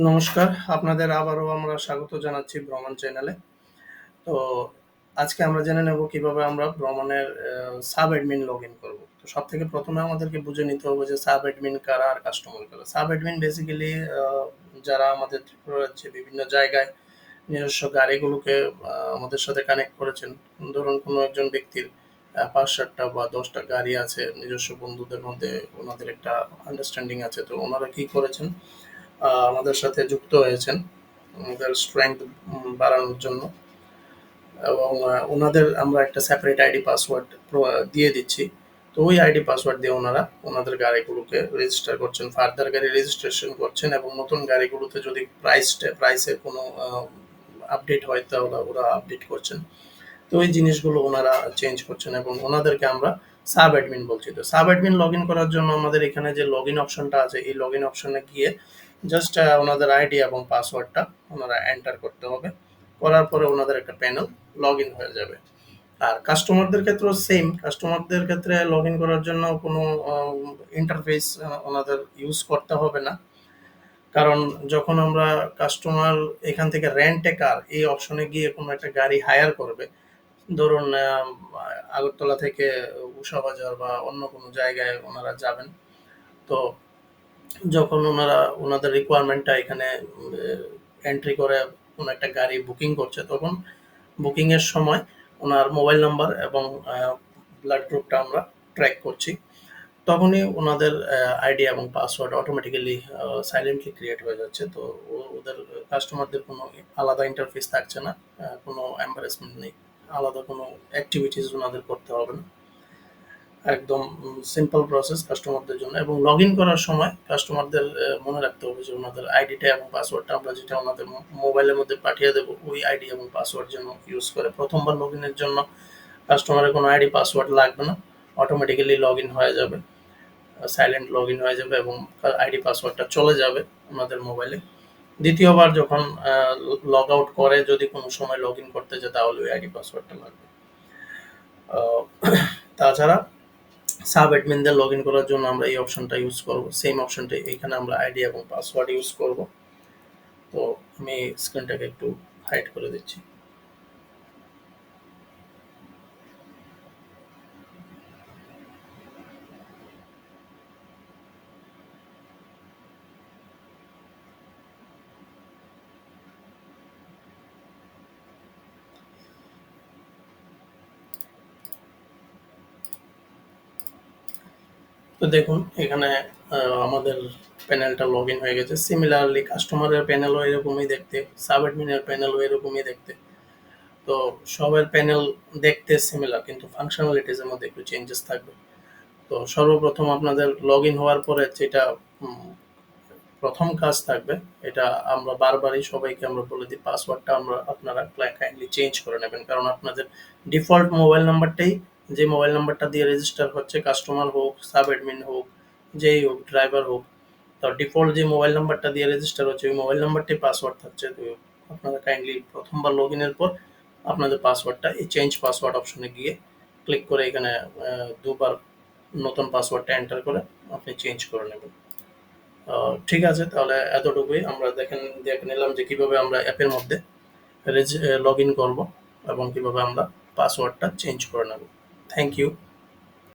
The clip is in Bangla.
নমস্কার, আপনাদের আবারও আমরা স্বাগত জানাচ্ছি ভ্রমণ চ্যানেলে। তো আজকে আমরা জেনে নেব কিভাবে আমরা ভ্রমণের সাব অ্যাডমিন লগইন করব। তো সবথেকে ১ম এ আমাদেরকে বুঝে নিতে হবে যে সাব অ্যাডমিন কারা আর কাস্টমার কারা। সাব অ্যাডমিন বেসিক্যালি যারা আমাদের ত্রিপুরা রাজ্যে বিভিন্ন জায়গায় নিজস্ব গাড়িগুলোকে আমাদের সাথে কানেক্ট করেছেন। ধরুন কোনো একজন ব্যক্তির ৫-৭ টা বা ১০ টা গাড়ি আছে, নিজস্ব বন্ধুদের মধ্যে ওনাদের একটা আন্ডারস্ট্যান্ডিং আছে। তো ওনারা কি করেছেন, আমাদের সাথে যুক্ত হয়েছেন আমাদের স্ট্রেংথ বাড়ানোর জন্য, এবং ওনাদের আমরা একটা সেপারেট আইডি পাসওয়ার্ড দিয়ে দিচ্ছি। তো ওই আইডি পাসওয়ার্ড দিয়ে ওনারা ওনাদের গাড়িগুলোকে রেজিস্টার করছেন, ফার্দার গাড়ি রেজিস্ট্রেশন করছেন, এবং নতুন গাড়িগুলোতে যদি প্রাইসের কোনো আপডেট হয় তাহলে ওরা আপডেট করছেন। তো ওই জিনিসগুলো ওনারা চেঞ্জ করছেন এবং ওনাদেরকে আমরা সাব অ্যাডমিন বলছি। তো সাব অ্যাডমিন লগ ইন করার জন্য আমাদের এখানে যে লগ ইন অপশনটা আছে, এই লগ ইন অপশনে গিয়ে জাস্ট ওনাদের আইডি এবং পাসওয়ার্ডটা ওনারা এন্টার করতে হবে। করার পরে ওনাদের একটা প্যানেল লগ ইন হয়ে যাবে। আর কাস্টমারদের ক্ষেত্রেও সেম। কাস্টমারদের ক্ষেত্রে লগ ইন করার জন্য কোনো ইন্টারফেস ওনাদের ইউজ করতে হবে না। কারণ যখন আমরা কাস্টমার এখান থেকে রেন্ট এ কার এই অপশনে গিয়ে কোনো একটা গাড়ি হায়ার করবে, ধরুন আগরতলা থেকে উষা বাজার বা অন্য কোনো জায়গায় ওনারা যাবেন। তো যখন ওনারা ওনাদের রিকোয়ারমেন্টটা এখানে এন্ট্রি করে কোনো একটা গাড়ি বুকিং করছে, তখন বুকিং এর সময় ওনার মোবাইল নাম্বার এবং ব্লাড গ্রুপটা আমরা ট্র্যাক করছি। তখনই ওনাদের আইডি এবং পাসওয়ার্ড অটোমেটিক্যালি সাইলেন্টলি ক্রিয়েট হয়ে যাচ্ছে। তো ওদের কাস্টমারদের কোনো আলাদা ইন্টারফেস থাকছে না, কোনো এম্বারেসমেন্ট নেই, আলাদা কোনো অ্যাক্টিভিটিস ওনাদের করতে হবে না। একদম সিম্পল প্রসেস কাস্টমারদের জন্য। এবং লগ ইন করার সময় কাস্টমারদের মনে রাখতে হবে যে ওনাদের আইডিটা এবং পাসওয়ার্ডটা আমরা যেটা ওনাদের মোবাইলের মধ্যে পাঠিয়ে দেবো, ওই আইডি এবং পাসওয়ার্ড যেন ইউজ করে। প্রথমবার লগ ইনের জন্য কাস্টমারের কোনো আইডি পাসওয়ার্ড লাগবে না, অটোমেটিক্যালি লগ ইন হয়ে যাবে, সাইলেন্ট লগ ইন হয়ে যাবে এবং আইডি পাসওয়ার্ডটা চলে যাবে ওনাদের মোবাইলে। দ্বিতীয়বার যখন লগ আউট করে যদি কোনো সময় লগ ইন করতে যায়, তাহলে ওই আইডি পাসওয়ার্ডটা লাগবে। আহ, তাছাড়া সাব অ্যাডমিনদের লগ ইন করার জন্য আমরা এই অপশনটা ইউজ করব, সেম অপশনটা এখানে আমরা আইডি এবং পাসওয়ার্ড ইউজ করব। তো আমি স্ক্রিনটাকে একটু হাইড করে দিচ্ছি। তো দেখুন এখানে আমাদের প্যানেলটা লগ ইন হয়ে গেছে। সিমিলারলি কাস্টমারের প্যানেলও এরকমই দেখতে, সাব অ্যাডমিনের প্যানেলও এরকমই দেখতে। তো সবার প্যানেল দেখতে সিমিলার, কিন্তু ফাংশনালিটিস এর মধ্যে একটু চেঞ্জেস থাকবে। তো সর্বপ্রথম আপনাদের লগ ইন হওয়ার পরে যেটা উম, প্রথম কাজ থাকবে, এটা আমরা বারবারই সবাইকে আমরা বলে দিই, পাসওয়ার্ডটা আপনারা কাইন্ডলি চেঞ্জ করে নেবেন। কারণ আপনাদের ডিফল্ট মোবাইল নাম্বারটাই, যে মোবাইল নাম্বারটা দিয়ে রেজিস্টার হচ্ছে, কাস্টমার হোক, সাব অ্যাডমিন হোক, যেই হোক, ড্রাইভার হোক, তো ডিফল্ট যে মোবাইল নাম্বারটা দিয়ে রেজিস্টার হচ্ছে ওই মোবাইল নাম্বারটাই পাসওয়ার্ড থাকছে। তো আপনারা কাইন্ডলি প্রথমবার লগ ইনের পর আপনাদের পাসওয়ার্ডটা এই চেঞ্জ পাসওয়ার্ড অপশনে গিয়ে ক্লিক করে এখানে দুবার নতুন পাসওয়ার্ডটা এন্টার করে আপনি চেঞ্জ করে নেবেন। ঠিক আছে, তাহলে এতটুকুই আমরা দেখে নিলাম যে কিভাবে আমরা অ্যাপের মধ্যে লগ ইন করবো এবং কিভাবে আমরা পাসওয়ার্ডটা চেঞ্জ করে নেব। Thank you.